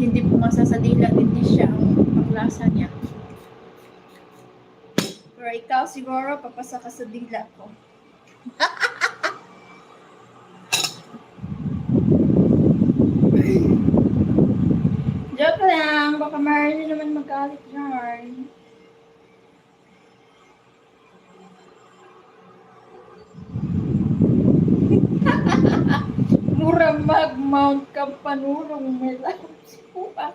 hindi pumasa sa dila, hindi siya ang paglasa niya. Pero ikaw siguro, papasa ka sa dila ko. Joke lang, baka Marley naman magalit yarn. Mura mag-mount ka panurong may labs po ah.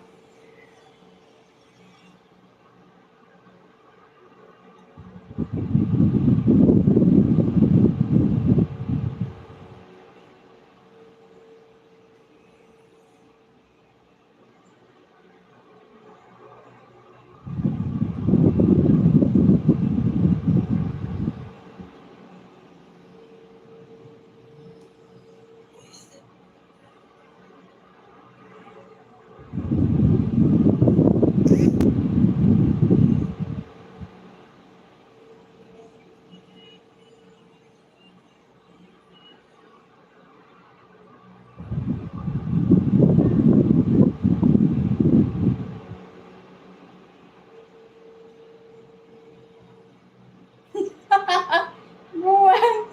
Buwan.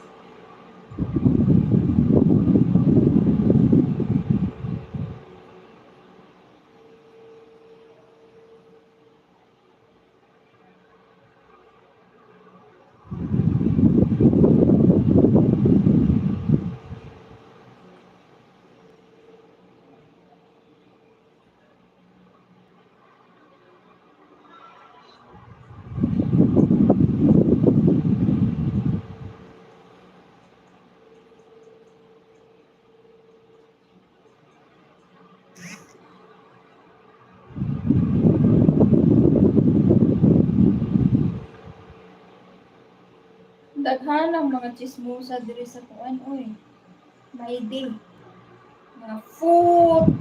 Daghan ang mga chismosa diri sa kuan oy. May day. Mga food.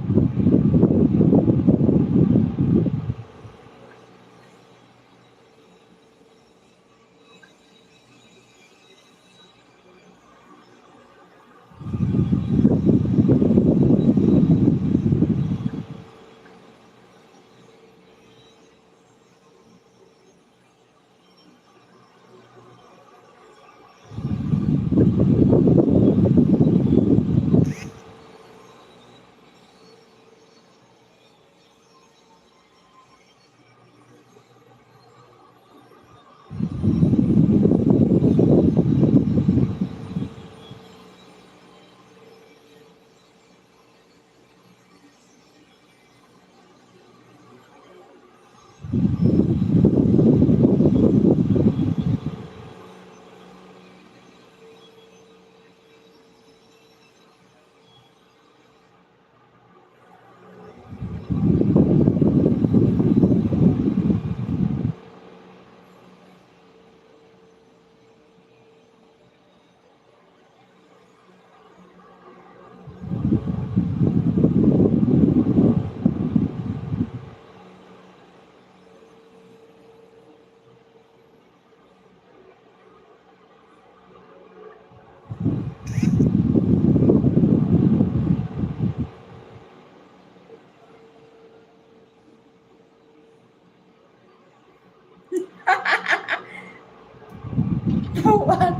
What?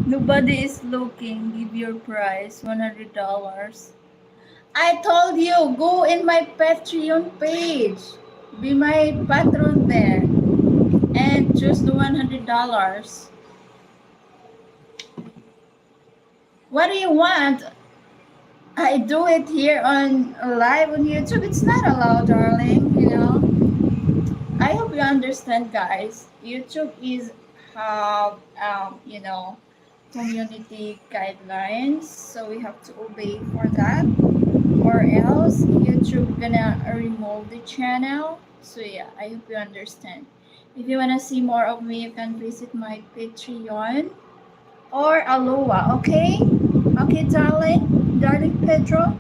Nobody is looking. Give your price, $100. I told you, go in my Patreon page. Be my patron there. And choose the $100. What do you want? I do it here on live on YouTube. It's not allowed, darling, you know. I hope you understand, guys. YouTube is have you know, community guidelines, so we have to obey for that, or else YouTube gonna remove the channel. So yeah, I hope you understand. If you wanna see more of me, you can visit my Patreon or Aloha. Okay, darling Pedro.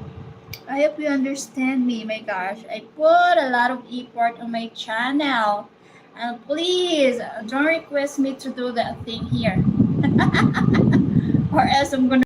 I hope you understand me. My gosh, I put a lot of effort on my channel. And please don't request me to do that thing here. Or else I'm gonna